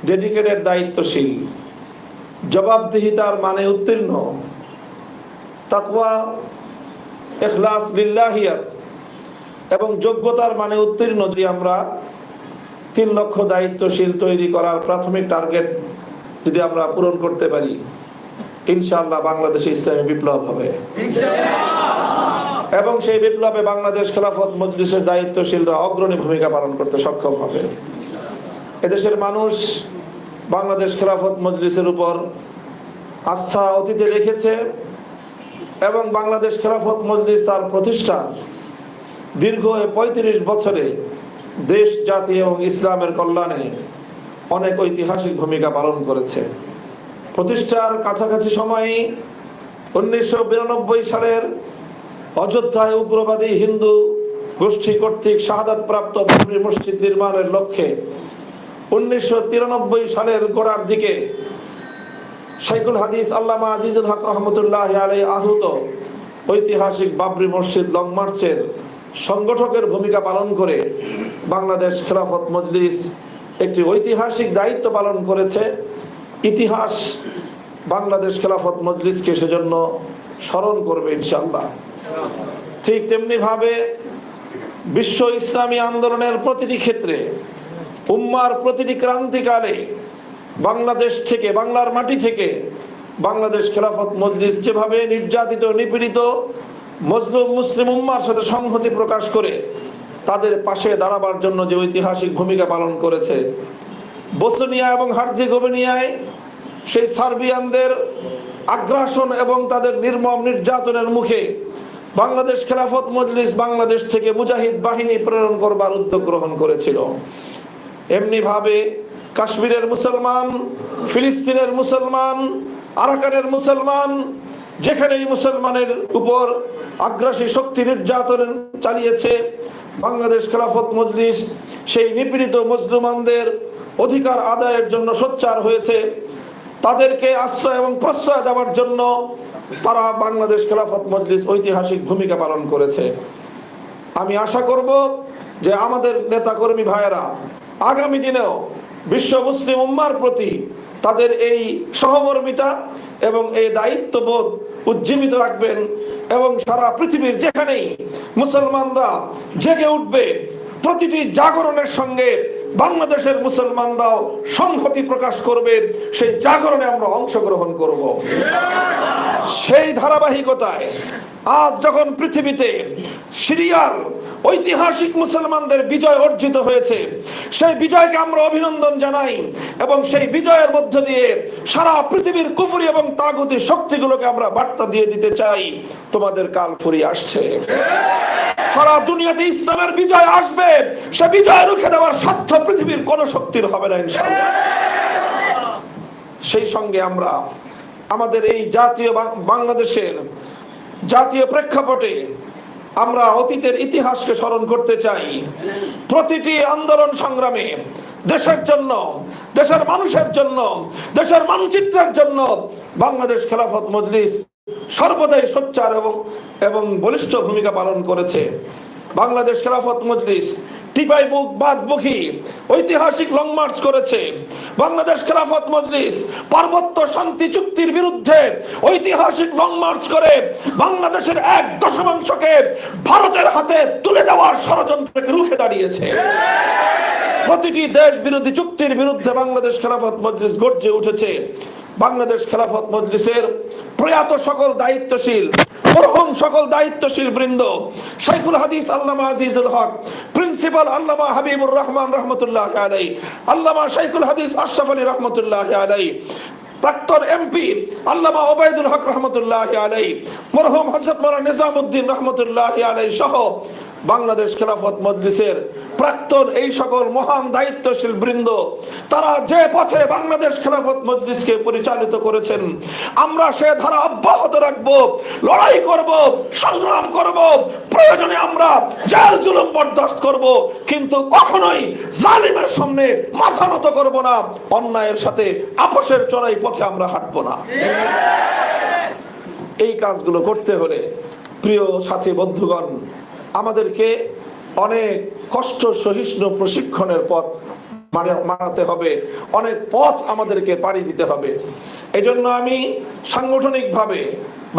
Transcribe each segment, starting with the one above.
Dedicated, দায়িত্বশীল, জবাবদিহিতার মানে উত্তীর্ণ, তাকওয়া, ইখলাস, লিল্লাহিয়াত এবং যোগ্যতার মানে উত্তীর্ণ যদি আমরা 3 লক্ষ দায়িত্বশীল তৈরি করার প্রাথমিক টার্গেট যদি আমরা পূরণ করতে পারি, ইনশাআল্লাহ বাংলাদেশে ইসলামী বিপ্লব হবে এবং সেই বিপ্লবে বাংলাদেশ খেলাফত মজলিসের দায়িত্বশীলরা অগ্রণী ভূমিকা পালন করতে সক্ষম হবে। এদেশের মানুষ বাংলাদেশ খেলাফত মজলিসের উপর আস্থা অতীতে রেখেছে এবং বাংলাদেশ খেলাফত মজলিস তার প্রতিষ্ঠা দীর্ঘ 35 বছরে দেশ, জাতি এবং ইসলামের কল্যাণে অনেক ঐতিহাসিক ভূমিকা পালন করেছে। প্রতিষ্ঠার কাছাকাছি সময়ে 1992 সালের অযোধ্যায় উগ্রবাদী হিন্দু গোষ্ঠী কর্তৃক শাহাদাত প্রাপ্ত বাবরি মসজিদ নির্মাণের লক্ষ্যে 1993 সালের গোড়ার দিকে শাইখুল হাদিস আল্লামা আজিজুল হক রহমতুল্লাহ আলাইহি আহুত ঐতিহাসিক বাবরি মসজিদ লং মার্চের সংগঠকের ভূমিকা পালন করে বাংলাদেশ খেলাফত মজলিস একটি ঐতিহাসিক দায়িত্ব পালন করেছে। ইতিহাস বাংলাদেশ খেলাফত মজলিসকে সেজন্য স্মরণ করবে ইনশাআল্লাহ। ঠিক তেমনি ভাবে বিশ্ব ইসলামী আন্দোলনের প্রতিটি ক্ষেত্রে, উম্মার প্রতিটি ক্রান্তিকালে বাংলাদেশ থেকে, বাংলার মাটি থেকে বাংলাদেশ খেলাফত মজলিস যেভাবে নির্যাতিত, নিপীড়িত মজলুম মুসলিম উম্মার সাথে সংহতি প্রকাশ করে তাদের পাশে দাঁড়াবার জন্য যে ঐতিহাসিক ভূমিকা পালন করেছে, বসনিয়া এবং হার্জেগোভিনায় সেই সার্বিয়ানদের আগ্রাসন এবং তাদের নির্মম নির্যাতনের মুখে বাংলাদেশ খেলাফত মজলিস বাংলাদেশ থেকে মুজাহিদ বাহিনী প্রেরণ করবার উদ্যোগ গ্রহণ করেছিল। এমনি ভাবে কাশ্মীরের মুসলমান, ফিলিস্তিনের মুসলমান, আরাকানের মুসলমান, যেখানেই মুসলমানের উপর আগ্রাসী শক্তি নির্যাতন চালিয়েছে, বাংলাদেশ খেলাফত মজলিস সেই নিপীড়িত মুসলমানদের অধিকার আদায়ের জন্য সোচ্চার হয়েছে। তাদেরকে আশ্রয় এবং প্রশ্রয় দেওয়ার জন্য তারা বাংলাদেশ খেলাফত মজলিস ঐতিহাসিক ভূমিকা পালন করেছে। আমি আশা করব যে আমাদের নেতাকর্মী ভাইয়েরা আগামী দিনেও বিশ্ব মুসলিম উম্মার প্রতি তাদের এই সহমর্মিতা এবং এই দায়িত্ববোধ উজ্জীবিত রাখবেন এবং সারা পৃথিবীর যেখানেই মুসলমানরা জেগে উঠবে, প্রতিটি জাগরণের সঙ্গে বাংলাদেশের মুসলমানরাও সংহতি প্রকাশ করবে, সেই জাগরণে আমরা অংশগ্রহণ করব। সেই ধারাবাহিকতায় আজ যখন পৃথিবীতে সিরিয়ার ঐতিহাসিক মুসলমানদের বিজয় অর্জিত হয়েছে, সেই বিজয়কে আমরা অভিনন্দন জানাই এবং সেই বিজয়ের মধ্য দিয়ে সারা পৃথিবীর কুফরি এবং তাগুতি শক্তিগুলোকে আমরা বার্তা দিয়ে দিতে চাই, তোমাদের কাল ফুরিয়ে আসছে। সারা দুনিয়াতে ইসলামের বিজয় আসবে, সে বিজয় রুখে দেওয়ার সাধ্য পৃথিবীর কোন শক্তির হবে না ইনশাআল্লাহ। সেই সঙ্গে আমরা আমাদের এই জাতীয় বাংলাদেশের জাতীয় প্রেক্ষাপটে আমরা অতীতের ইতিহাসকে স্মরণ করতে চাই। প্রতিটি আন্দোলন সংগ্রামে দেশের জন্য, দেশের মানুষের জন্য, দেশের মানচিত্রের জন্য বাংলাদেশ খেলাফত মজলিস সর্বদাই সোচ্চার এবং বলিষ্ঠ ভূমিকা পালন করেছে। বাংলাদেশ খেলাফত মজলিস টিপাই বুক বাদবুখী ঐতিহাসিক লং মার্চ করেছে। বাংলাদেশ খেলাফত মজলিস পার্বত্য শান্তি চুক্তির বিরুদ্ধে ঐতিহাসিক লং মার্চ করে বাংলাদেশের 1/10কে ভারতের হাতে তুলে দেওয়ার ষড়যন্ত্রকে রুখে দাঁড়িয়েছে। প্রতিটি দেশ বিরোধী চুক্তির বিরুদ্ধে বাংলাদেশ খেলাফত মজলিস গর্জে উঠেছে। বাংলাদেশ খেলাফত মজলিসের প্রয়াত সকল দায়িত্বশীল, মরহুম সকল দায়িত্বশীল বৃন্দ, শাইখুল হাদিস আল্লামা আজিজুল হক, প্রিন্সিপাল আল্লামা হাবিবুর রহমান রহমতুল্লাহ আলাইহি, আল্লামা শাইখুল হাদিস আশরাফ আলী রহমতুল্লাহ আলাইহি, প্রাক্তন এমপি আল্লামা ওবায়দুল হক রহমতুল্লাহ আলাইহি, মরহুম হযরত মাওলানা নিজামউদ্দিন রহমতুল্লাহ আলাইহি সহ বাংলাদেশ খেলাফত মজলিসের প্রাক্তন এই সকল মহান দায়িত্বশীল বৃন্দ, তারা যে পথে বাংলাদেশ খেলাফত মজলিসকে পরিচালিত করেছেন, আমরা সে ধারা অব্যাহত রাখব, লড়াই করব, সংগ্রাম করব, প্রয়োজনে আমরা জেল জুলুম বরদাস্ত করব, কিন্তু কখনোই জালিমের সামনে মাথা নত করব না, অন্যায়ের সাথে আপোষের চড়াই পথে আমরা হাঁটব না। এই কাজগুলো করতে হলে প্রিয় সাথী বন্ধুগণ, আমাদেরকে অনেক কষ্ট সহিষ্ণু প্রশিক্ষণের পথ মারাতে হবে, অনেক পথ আমাদেরকে পাড়ি দিতে হবে। এজন্য আমি সাংগঠনিকভাবে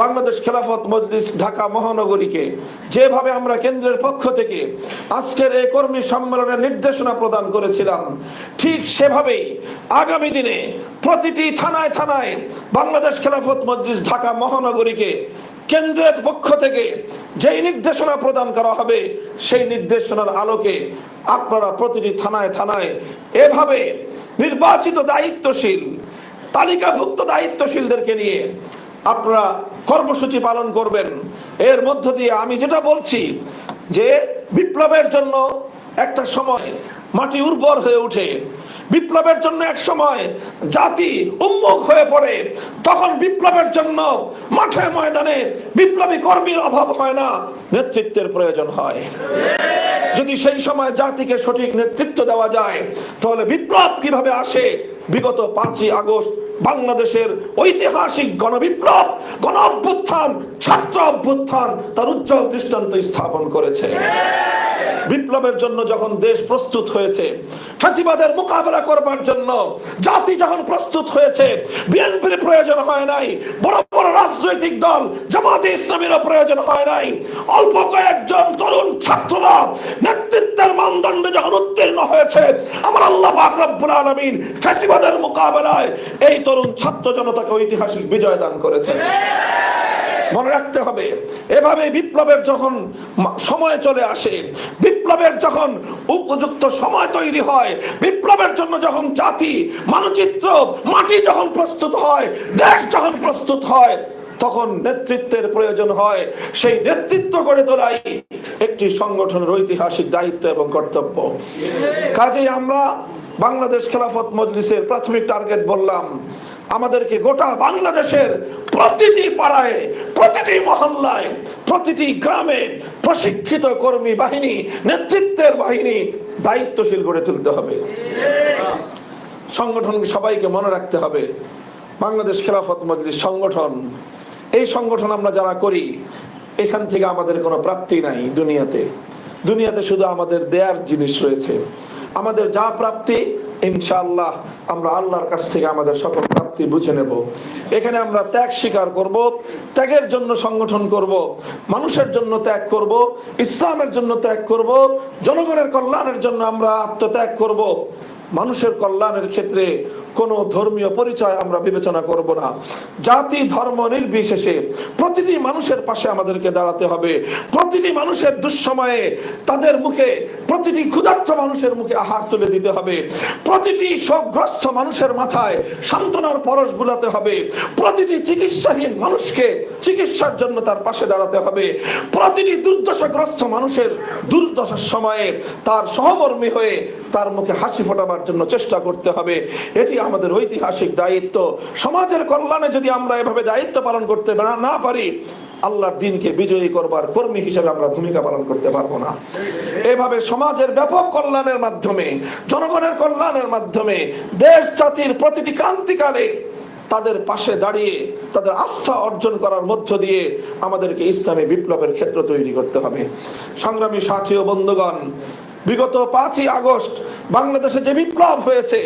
বাংলাদেশ খেলাফত মজলিস ঢাকা মহানগরীকে যেভাবে আমরা কেন্দ্রের পক্ষ থেকে আজকের এই কর্মী সম্মেলনের নির্দেশনা প্রদান করেছিলাম, ঠিক সেভাবেই আগামী দিনে প্রতিটি থানায় থানায় বাংলাদেশ খেলাফত মজলিস ঢাকা মহানগরীকে কেন্দ্রের পক্ষ থেকে যেই নির্দেশনা প্রদান করা হবে, সেই নির্দেশনার আলোকে আপনারা প্রতিটি থানায় থানায় এভাবে নির্বাচিত দায়িত্বশীল, তালিকাভুক্ত দায়িত্বশীলদেরকে নিয়ে আপনারা কর্মসূচি পালন করবেন। এর মধ্য দিয়ে আমি যেটা বলছি যে বিপ্লবের জন্য একটা সময় মাটি উর্বর হয়ে ওঠে, বিপ্লবের জন্য এক সময় জাতি উন্মুখ হয়ে পড়ে, তখন বিপ্লবের জন্য মাঠে ময়দানে বিপ্লবী কর্মীর অভাব হয় না, নেতৃত্বের প্রয়োজন হয়। যদি সেই সময় জাতিকে সঠিক নেতৃত্ব দেওয়া যায়, তাহলে বিপ্লব কিভাবে আসে বিগত 5ই আগস্ট বাংলাদেশের ঐতিহাসিক গণবিপ্লব, গণ অভ্যুত্থান, ছাত্র অভ্যুত্থান তার উজ্জ্বল দৃষ্টান্ত স্থাপন করেছে। বিপ্লবের জন্য যখন দেশ প্রস্তুত হয়েছে, ফ্যাসিবাদের মোকাবেলা করবার জন্য জাতি যখন প্রস্তুত হয়েছে, বিএনপির প্রয়োজন হয় নাই, বড় বড় রাজনৈতিক দল জামাতে ইসলামীরও প্রয়োজন হয় নাই, অল্প কয়েকজন তরুণ ছাত্ররা নেতৃত্বের মানদণ্ডে যখন উত্তীর্ণ হয়েছে, আমার আল্লাহ পাক রব্বুল আলামিন ফ্যাসিবাদের মোকাবেলায় এই তরুণ ছাত্র জনতাকে ঐতিহাসিক বিজয় দান করেছেন। মনে রাখতে হবে, এভাবে বিপ্লবের যখন সময় চলে আসে, বিপ্লবের যখন উপযুক্ত সময় তৈরি হয়, বিপ্লবের জন্য যখন জাতি, মানচিত্র, মাটি যখন প্রস্তুত হয়, দেশ যখন প্রস্তুত হয়, তখন নেতৃত্বের প্রয়োজন হয়। সেই নেতৃত্ব গড়ে তোলাই একটি সংগঠনের ঐতিহাসিক দায়িত্ব এবং কর্তব্য। কাজেই আমরা বাংলাদেশ খেলাফত মজলিসের প্রাথমিক টার্গেট বললাম, আমাদেরকে গোটা বাংলাদেশের প্রতিটি পাড়ায়, প্রতিটি মহল্লায়, প্রতিটি গ্রামে প্রশিক্ষিত কর্মী বাহিনী, নেতৃত্বের বাহিনী দায়িত্বশীল গড়ে তুলতে হবে। সংগঠনকে সবাইকে মনে রাখতে হবে, বাংলাদেশ খেলাফত মজলিস সংগঠন, এই সংগঠন আমরা যারা করি, এখান থেকে আমাদের কোনো প্রাপ্তি নাই দুনিয়াতে শুধু আমাদের দেয়ার জিনিস রয়েছে। আমাদের যা প্রাপ্তি ইনশাআল্লাহ আমরা আল্লাহর কাছ থেকে আমাদের সকল প্রাপ্তি বুঝে নেব। এখানে আমরা ত্যাগ স্বীকার করব, ত্যাগের জন্য সংগঠন করব, মানুষের জন্য ত্যাগ করব, ইসলামের জন্য ত্যাগ করব, জনগণের কল্যাণের জন্য আমরা আত্মত্যাগ করব। মানুষের কল্যাণের ক্ষেত্রে কোনো ধর্মীয় পরিচয় আমরা বিবেচনা করব না। জাতি ধর্ম নির্বিশেষে প্রতিটি মানুষের পাশে আমাদেরকে দাঁড়াতে হবে। প্রতিটি মানুষের দুঃসময়ে তাদের মুখে, প্রতিটি ক্ষুধার্ত মানুষের মুখে আহার তুলে দিতে হবে। প্রতিটি শোকগ্রস্ত মানুষের মাথায় সান্ত্বনার পরশ বুলাতে হবে। প্রতিটি চিকিৎসাহীন মানুষকে চিকিৎসার জন্য তার পাশে দাঁড়াতে হবে। প্রতিটি দুর্দশাগ্রস্ত মানুষের দুর্দশার সময়ে তার সহকর্মী হয়ে তার মুখে হাসি ফোটাবার জন্য চেষ্টা করতে হবে। এটি আমাদের ঐতিহাসিক দায়িত্ব। সমাজের কল্যাণে যদি আমরা এভাবে দায়িত্ব পালন করতে না পারি, আল্লাহর দ্বীনকে বিজয়ী করবার কর্মী হিসেবে আমরা ভূমিকা পালন করতে পারবো না। এভাবে সমাজের ব্যাপক কল্যাণের মাধ্যমে, জনগণের কল্যাণের মাধ্যমে দেশ জাতির প্রতিটি ক্রান্তিকালে তাদের পাশে দাঁড়িয়ে তাদের আস্থা অর্জন করার মধ্য দিয়ে আমাদেরকে ইসলামী বিপ্লবের ক্ষেত্র তৈরি করতে হবে। সংগ্রামী সাথী ও বন্ধুগণ, বিগত 5ই আগস্ট বাংলাদেশে যে বিপ্লব হয়েছে,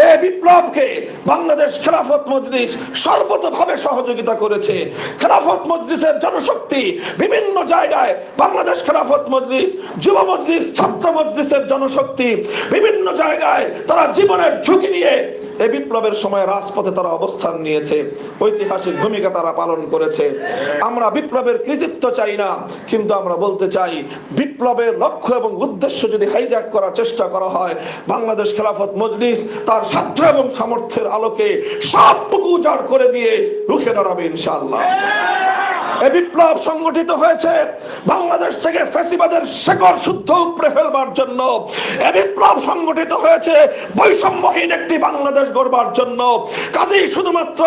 এই বিপ্লবকে বাংলাদেশ খেলাফত মজলিস সর্বতভাবে সহযোগিতা করেছে। খেলাফত মজলিসের জনশক্তি বিভিন্ন জায়গায়, বাংলাদেশ খেলাফত মজলিস, যুব মজলিস, ছাত্র মজলিসের জনশক্তি বিভিন্ন জায়গায় তারা জীবনের ঝুঁকি নিয়ে এই বিপ্লবের সময় রাজপথে তারা অবস্থান নিয়েছে, ঐতিহাসিক ভূমিকা তারা পালন করেছে। আমরা বিপ্লবের কৃতিত্ব চাই না, কিন্তু আমরা বলতে চাই বিপ্লবের লক্ষ্য এবং উদ্দেশ্য যদি হাইজ্যাক করার চেষ্টা করা হয়, বাংলাদেশ খেলাফত মজলিস তার সাধ্য এবং সামর্থ্যের আলোকে সবটুকু উজাড় করে দিয়ে রুখে দাঁড়াবে ইনশাআল্লাহ। এই বিপ্লব সংগঠিত হয়েছে বাংলাদেশ থেকে ফ্যাসিবাদের শেকড় শুদ্ধ উপড়ে ফেলবার জন্য। এই বিপ্লব সংগঠিত হয়েছে বৈষম্যহীন একটি বাংলাদেশ গড়বার জন্য। কাজেই শুধুমাত্র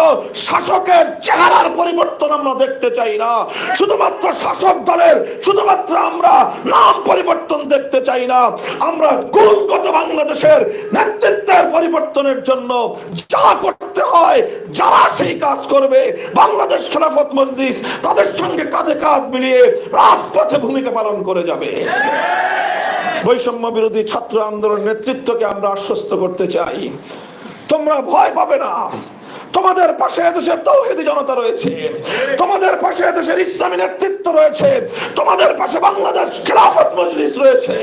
শাসকের চেহারার পরিবর্তন আমরা দেখতে চাই না, শুধুমাত্র শাসক দলের শুধুমাত্র আমরা নাম পরিবর্তন দেখতে চাই না। আমরা গুণগত বাংলাদেশের নেতৃত্বের পরিবর্তনের জন্য যা করতে হয়, যারা সেই কাজ করবে, বাংলাদেশ খেলাফত মজলিস তাদের সঙ্গে কাঁধে কাঁধ মিলিয়ে রাজপথে ভূমিকা পালন করে যাবে। বৈষম্য বিরোধী ছাত্র আন্দোলন নেতৃত্বকে আমরা আশ্বস্ত করতে চাই, তোমরা ভয় পাবে না। তোমাদের পাশে এদেশের তাওহীদি জনতা রয়েছে, তোমাদের পাশে এদেশের ইসলামী নেতৃত্ব রয়েছে, তোমাদের পাশে বাংলাদেশ খেলাফত মজলিস রয়েছে।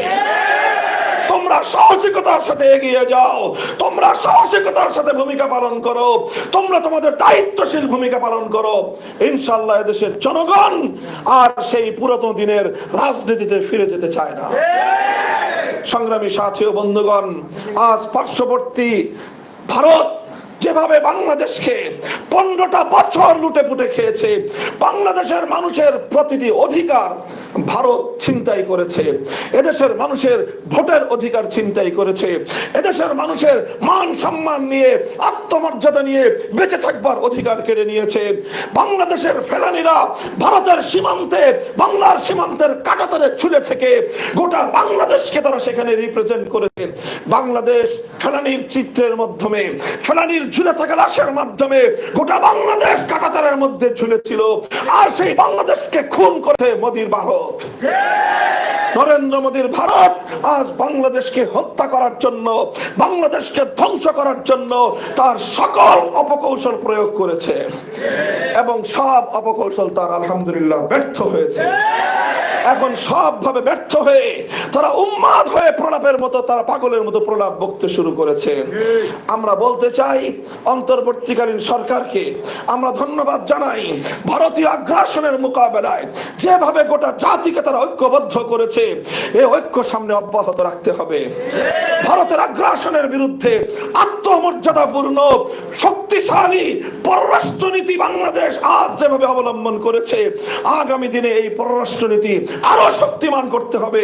তোমরা সাহসিকতার সাথে এগিয়ে যাও, তোমরা সাহসিকতার সাথে ভূমিকা পালন করো, তোমরা তোমাদের দায়িত্বশীল ভূমিকা পালন করো। ইনশাআল্লাহ এদেশের জনগণ আর সেই পুরাতন দিনের রাজনীতিতে ফিরে যেতে চায় না। সংগ্রামী সাথী ও বন্ধুগণ, আজ পার্শ্ববর্তী ভারত যেভাবে বাংলাদেশকে 15টা বছর লুটে পুটে খেয়েছে, বাংলাদেশের মানুষের প্রতিটি অধিকার ভারত ছিনতাই করেছে, এদেশের মানুষের ভোটের অধিকার ছিনতাই করেছে, এদেশের মানুষের মান সম্মান নিয়ে, আত্মমর্যাদা নিয়ে বেঁচে থাকবার অধিকার কেড়ে নিয়েছে। বাংলাদেশের ফেলানিরা ভারতের সীমান্তে, বাংলার সীমান্তের কাঁটাতারে ঝুলে থেকে গোটা বাংলাদেশকে তারা সেখানে রিপ্রেজেন্ট করেছে। বাংলাদেশ ফেলানির চিত্রের মাধ্যমে, ফেলানির ঝুলে থাকা লাশের মাধ্যমে গোটা বাংলাদেশ কাঁটাতারের মধ্যে ঝুলেছিল। আর সেই বাংলাদেশকে খুন করে মোদির ভারত, নরেন্দ্র মোদির ভারত আজ বাংলাদেশকে হত্যা করার জন্য, বাংলাদেশকে ধ্বংস করার জন্য তার সকল অপকৌশল প্রয়োগ করেছে এবং সব অপকৌশল তার আলহামদুলিল্লাহ ব্যর্থ হয়েছে। এখন সবভাবে ব্যর্থ হয়ে তারা উন্মাদ হয়ে প্রলাপের মতো, তারা পাগলের মতো প্রলাপ বকতে শুরু করেছে। আমরা বলতে চাই অন্তর্বর্তীকালীন সরকারকে আমরা ধন্যবাদ জানাই। ভারতীয় আগ্রাসনের মোকাবেলায় যেভাবে গোটা জাতিকে তারা ঐক্যবদ্ধ করেছে, এই ঐক্য সামনে অব্যাহত রাখতে হবে। ভারতের আগ্রাসনের বিরুদ্ধে আত্মমর্যাদাপূর্ণ শক্তিশালী পররাষ্ট্রনীতি বাংলাদেশ আজ যেভাবে অবলম্বন করেছে, আগামী দিনে এই পররাষ্ট্রনীতি আরো শক্তিমান করতে হবে।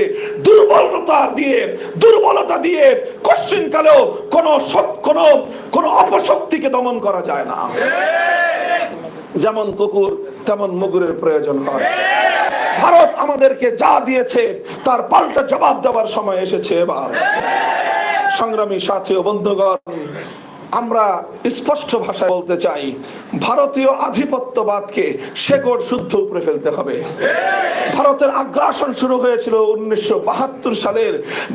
দুর্বলতা দিয়ে কোশ্চিনকালেও কোন অপশক্তিকে দমন করা যায় না। যেমন কুকুর তেমন মুগুরের প্রয়োজন হয়। ভারত আমাদেরকে যা দিয়েছে তার পাল্টা জবাব দেওয়ার সময় এসেছে এবার। সংগ্রামী সাথী ও বন্ধুগণ, আমরা স্পষ্ট ভাষায় বলতে চাই, ভারতীয় আধিপত্যবাদকে শেকড় শুদ্ধ উপরে ফেলতে হবে। ভারতের আগ্রাসন শুরু হয়েছিল 1972 সালের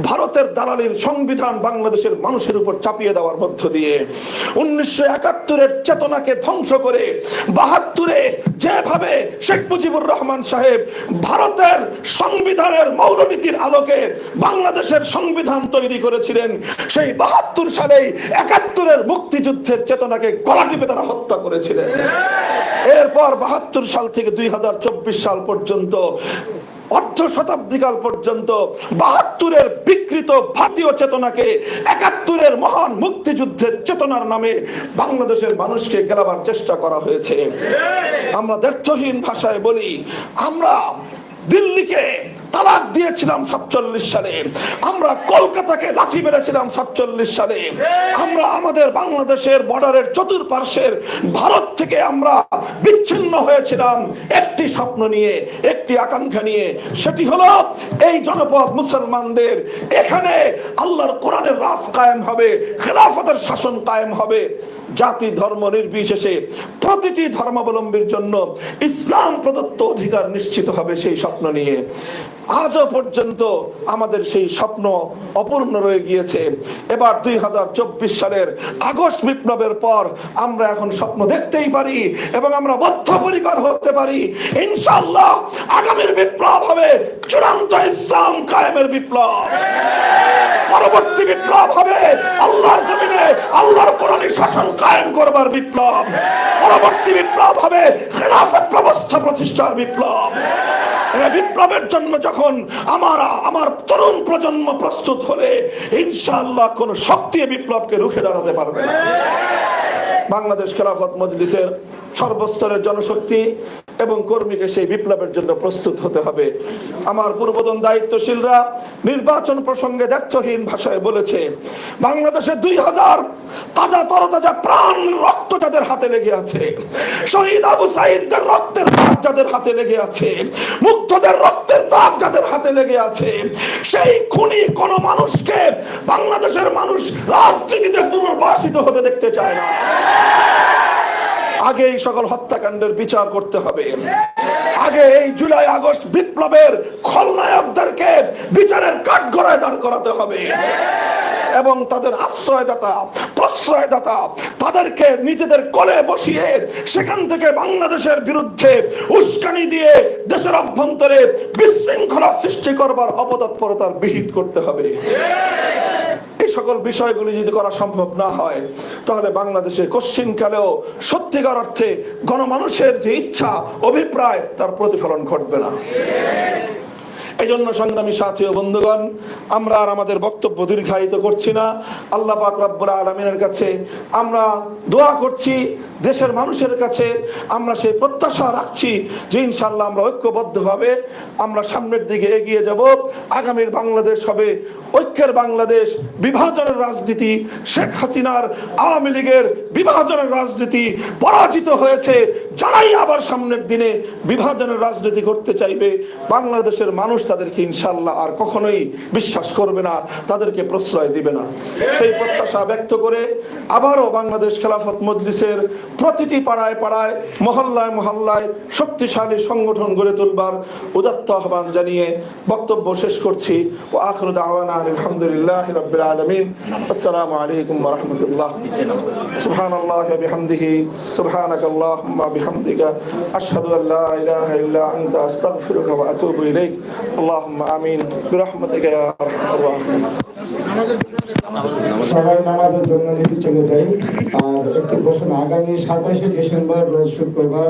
ভারতের দালালির সংবিধান বাংলাদেশের মানুষের উপর চাপিয়ে দেওয়ার মধ্য দিয়ে। 1971-এর চেতনাকে ধ্বংস করে 72-এ যেভাবে শেখ মুজিবুর রহমান সাহেব ভারতের সংবিধানের মৌলনীতির আলোকে বাংলাদেশের সংবিধান তৈরি করেছিলেন, সেই 72 সালেই 71-এর মুক্তিযুদ্ধের চেতনাকে গলা টিপে তারা হত্যা করেছিলেন। এরপর 72 সাল থেকে 2024 সাল পর্যন্ত, অর্ধ শতাব্দীকাল পর্যন্ত 72-এর বিকৃত ভারতীয় চেতনাকে 71-এর মহান মুক্তিযুদ্ধের চেতনার নামে বাংলাদেশের মানুষকে গেলাবার চেষ্টা করা হয়েছে। আমরা দ্ব্যর্থহীন ভাষায় বলি, আমরা দিল্লিকে তালাক দিয়েছিলাম 47 সালে, আমরা কলকাতাকে লাঠি মেরেছিলাম 47 সালে, আমরা আমাদের বাংলাদেশের বর্ডারের চতুর্পার্শ্বের ভারত থেকে আমরা বিচ্ছিন্ন হয়েছিলাম একটি স্বপ্ন নিয়ে, একটি আকাঙ্ক্ষা নিয়ে, সেটি হলো এই জনপদ মুসলমানদের এখানে আল্লাহর কোরআনের রাজ কায়েম হবে, খেলাফতের শাসন কায়েম হবে, জাতি ধর্ম নির্বিশেষে প্রতিটি ধর্মাবলম্বীর জন্য ইসলাম প্রদত্ত অধিকার নিশ্চিত হবে। সেই স্বপ্ন নিয়ে আজও পর্যন্ত আমাদের সেই স্বপ্ন অপূর্ণ রয়ে গিয়েছে। এবার 2024 সালের আগস্ট বিপ্লবের পর আমরা এখন স্বপ্ন দেখতেই পারি এবং আমরা বদ্ধপরিকর হতে পারি। ইনশাআল্লাহ আগামীর বিপ্লব হবে চূড়ান্ত ইসলাম কায়েমের বিপ্লব। পরবর্তী বিপ্লব হবে আল্লাহর জমিনে আল্লাহর কোরআনের শাসন কায়েম করবার বিপ্লব। পরবর্তী বিপ্লব হবে খেলাফত ব্যবস্থা প্রতিষ্ঠার বিপ্লব। এই বিপ্লবের জন্য যখন আমার তরুণ প্রজন্ম প্রস্তুত হলে ইনশাআল্লাহ কোন শক্তি বিপ্লবকে রুখে দাঁড়াতে পারবে না। বাংলাদেশ খেলাফত মজলিসের সর্বস্তরের জনশক্তি এবং কর্মীকে সেই বিপ্লবের জন্য প্রস্তুত হতে হবে। আমার পূর্বতন দায়িত্বশীলরা নির্বাচন প্রসঙ্গে দ্ব্যর্থহীন ভাষায় বলেছে, বাংলাদেশে 2000 তাজা তরতাজা প্রাণ রক্ত যাদের হাতে লেগে আছে, শহীদ আবু সাঈদের রক্তের দাগ যাদের হাতে লেগে আছে, মুগ্ধদের রক্তের দাগ যাদের হাতে লেগে আছে, সেই খুনি কোন মানুষকে বাংলাদেশের মানুষ রাজনীতিতে পুনর্বাসিত হতে দেখতে চায় না। আগে এই সকল হত্যাকাণ্ডের বিচার করতে হবে। আগে এই জুলাই আগস্ট বিপ্লবের খলনায়কদেরকে বিচারের কাঠগড়ায় দাঁড় করাতে হবে এবং তাদের আশ্রয়দাতা প্রশ্রয়দাতা তাদেরকে নিজেদের কোলে বসিয়ে সেখান থেকে বাংলাদেশের বিরুদ্ধে উস্কানি দিয়ে দেশের অভ্যন্তরে বিশৃঙ্খলা সৃষ্টি করবার অপতৎপরতার বিহিত করতে হবে। এই সকল বিষয়গুলি যদি করা সম্ভব না হয় তাহলে বাংলাদেশে কশ্চিনকালেও সত্যিকার অর্থে গণমানুষের যে ইচ্ছা অভিপ্রায় তার প্রতিফলন ঘটবে না। এই জন্য সংগ্রামী সাথী ও বন্ধুগণ, আমরা আর আমাদের বক্তব্য দীর্ঘায়িত করছি না। আল্লাহ পাক রব্বুল আলামিনের কাছে আমরা দোয়া করছি, দেশের মানুষের কাছে আমরা সেই প্রত্যাশা রাখছি যে ইনশাআল্লাহ আমরা ঐক্যবদ্ধভাবে আমরা সামনের দিকে এগিয়ে যাব। আগামীর বাংলাদেশ হবে ঐক্যের বাংলাদেশ। বিভাজনের রাজনীতি, শেখ হাসিনার আওয়ামী লীগের বিভাজনের রাজনীতি পরাজিত হয়েছে। যারাই আবার সামনের দিনে বিভাজনের রাজনীতি করতে চাইবে, বাংলাদেশের মানুষ তাদেরকে ইনশাআল্লাহ আর কখনোই বিশ্বাস করবে না, তাদেরকে প্রশ্রয় দিবে না। সেই প্রত্যাশা ব্যক্ত করে আবারও বাংলাদেশ খেলাফত মজলিসের প্রতিটি পাড়ায় পাড়ায়, মহল্লায় মহল্লায় শক্তিশালী সংগঠন গড়ে তুলবার উদাত্ত আহ্বান জানিয়ে বক্তব্য শেষ করছি। ও আখিরু দাওয়ানা আলহামদুলিল্লাহি রাব্বিল আলামিন। আসসালামু আলাইকুম ওয়া রাহমাতুল্লাহ। সুবহানাল্লাহি ওয়া বিহামদিহি, সুবহানাকাল্লাহুম্মা বিহামদিকা, আশহাদু আল লা ইলাহা ইল্লা আনতা, আস্তাগফিরুকা ওয়া আতুবু ইলাইক। আল্লাহুম্মা আমিন বিরহমাতিকা ইয়া আরহামার রাহিমিন। সবাই নামাজের জন্য নিচে চলে যাই। আর একটি ঘোষণা, আগামী 27শে ডিসেম্বর রোজ শুক্রবার